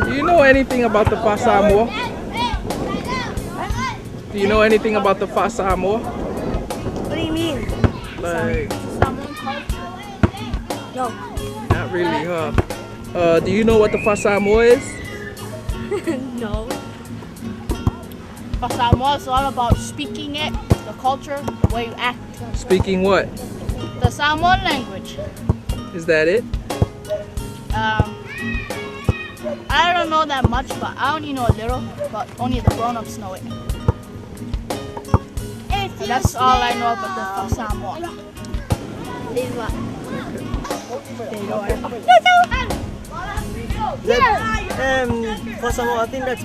Do you know anything about the Samoa? Do you know anything about the Samoa? What do you mean? Like, Samoan culture? No. not really, huh? Do you know what the Samoa is? No. Samoa is all about speaking it, the culture, the way you act. Speaking what? The Samoan language. Is that it? I don't know that much, but I only know a little, but only the grown-ups know it. And that's all I know about the Samoa. For Samoa, I think it's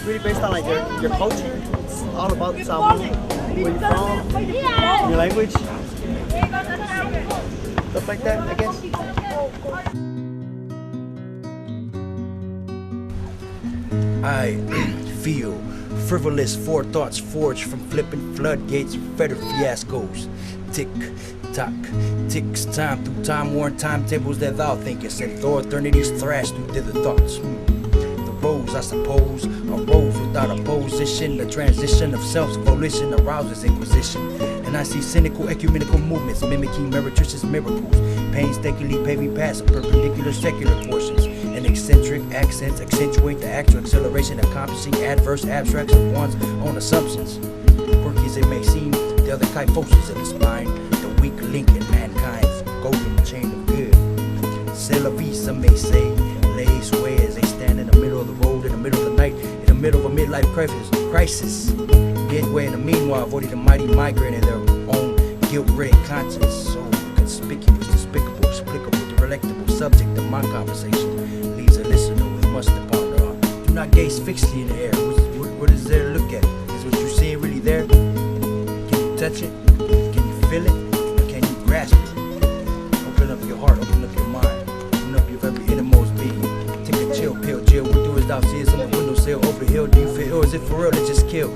really based on like your culture. It's all about Samoa, where you're from, your language, stuff like that, I guess. I feel frivolous forethoughts forged from flipping floodgates and federal fiascos. Tick tock, ticks time through time-worn timetables that thou thinkest, and through eternities thrash through thither thoughts. The rose, I suppose, arose without opposition. The transition of self's volition arouses inquisition. And I see cynical ecumenical movements mimicking meretricious miracles, painstakingly paving paths of perpendicular secular portions. And eccentric accents accentuate the actual acceleration, accomplishing adverse abstracts of one's own assumptions. Quirky as it may seem, the other kyphosis of the spine, the weak link in mankind's golden chain of good. C'est la vie, some may say, lay sway as they stand in the middle of the road, in the middle of the night, in the middle of a midlife crisis. Midway in the meanwhile, avoiding the mighty migrant in their own guilt-ridden conscience. So conspicuous, despicable, explicable, the relectable subject of my conversation leaves a listener with much to ponder on. Do not gaze fixedly in the air. What is there to look at? Is what you see really there? Can you touch it? Can you feel it? Or can you grasp it? Open up your heart, open up your mind, open up your very innermost being. Take a chill pill, Jill. What do is thou seest on the windowsill over the hill? Do you feel, or is it for real to just kill?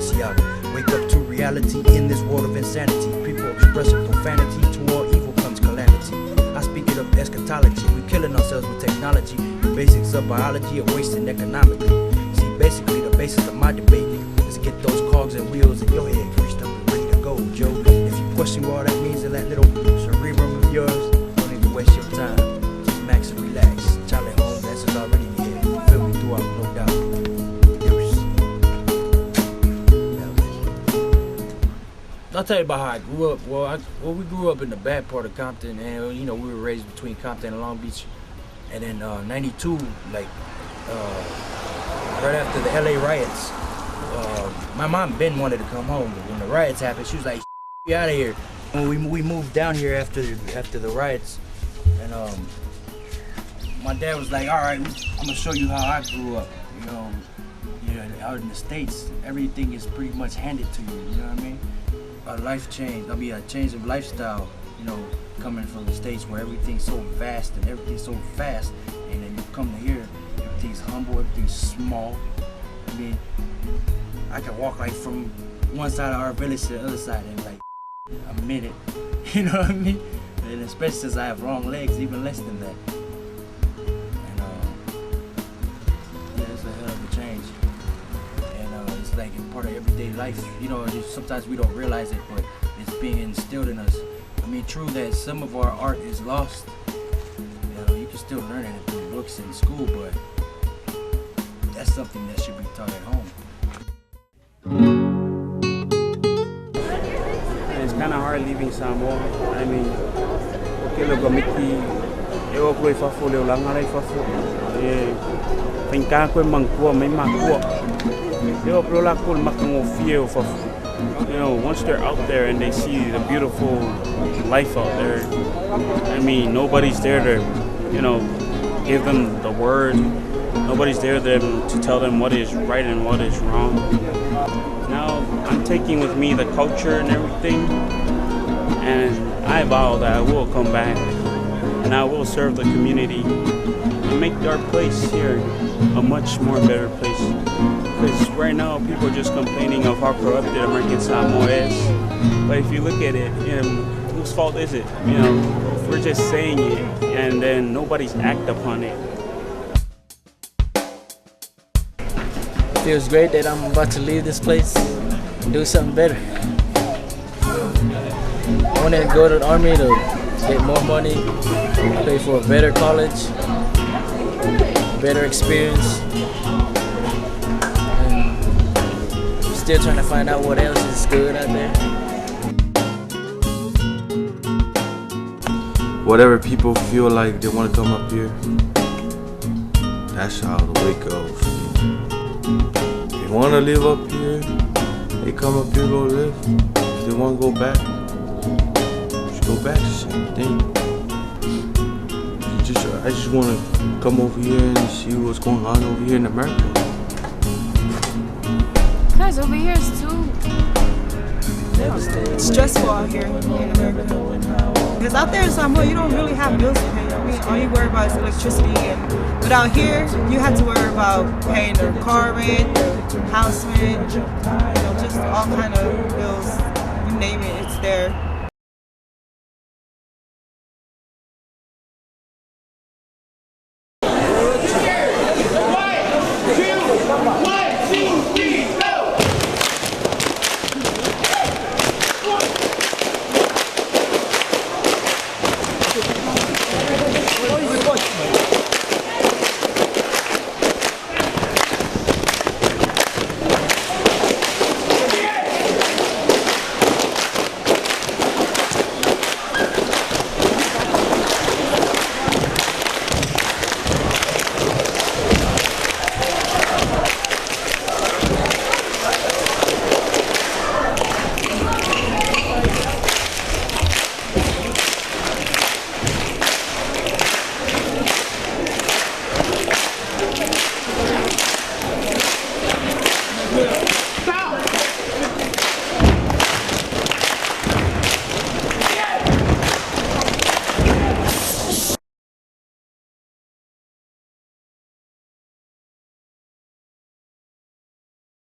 See, I wake up to reality in this world of insanity. People expressing profanity, to all evil comes calamity. I speak it of eschatology. We're killing ourselves with technology. The basics of biology are wasting economically. See, basically the basis of my debate is get those cogs and wheels in your head greased up and ready to go, Joe. If you question what all that means in that little cerebrum of yours, don't even waste your time. Just max and relax. Charlie Holmes, that's just already here. Feel me throughout, no doubt. I'll tell you about how I grew up. Well, we grew up in the bad part of Compton, and we were raised between Compton and Long Beach. And in '92, like right after the LA riots, my mom Ben wanted to come home. When the riots happened, she was like, "Get out of here." When we moved down here after the riots, and my dad was like, "All right, I'm gonna show you how I grew up." Out in the States, everything is pretty much handed to you. You know what I mean? A life change. A change of lifestyle. Coming from the States where everything's so vast and everything's so fast, and then you come to here, everything's humble, everything's small. I mean, I can walk like from one side of our village to the other side in like a minute. You know what I mean? And especially since I have long legs, even less than that. And yeah, it's a hell of a change. And it's like a part of everyday life. Sometimes we don't realize it, but it's being instilled in us. I mean, true that some of our art is lost. You can still learn it through books in school, but that's something that should be taught at home. It's kind of hard leaving Samoa. I mean, okay, look, Mickey, eu go fa fo le Olaga le fa fo. Penka ko mangkua mai makua. Eu pro la ko makango fie fa. Once they're out there and they see the beautiful life out there, I mean, nobody's there to, give them the word. Nobody's there to tell them what is right and what is wrong. Now, I'm taking with me the culture and everything, and I vow that I will come back and I will serve the community and make our place here a much more better place. Because right now people are just complaining of how corrupted American Samoa is. But if you look at it, whose fault is it? We're just saying it and then nobody's act upon it. feels great that I'm about to leave this place and do something better. I wanted to go to the Army to get more money, pay for a better college, better experience, and I'm still trying to find out what else is good out there. Whatever people feel like they want to come up here, that's how the way goes. If they want to live up here, they come up here, go live. If they want to go back, just go back, it's the same thing. I just want to come over here and see what's going on over here in America. Guys, over here is too stressful out here in America. Because out there in Samoa, you don't really have bills to pay. I mean, all you worry about is electricity. But out here, you have to worry about paying the car rent, the house rent, just all kind of bills. You name it, it's there.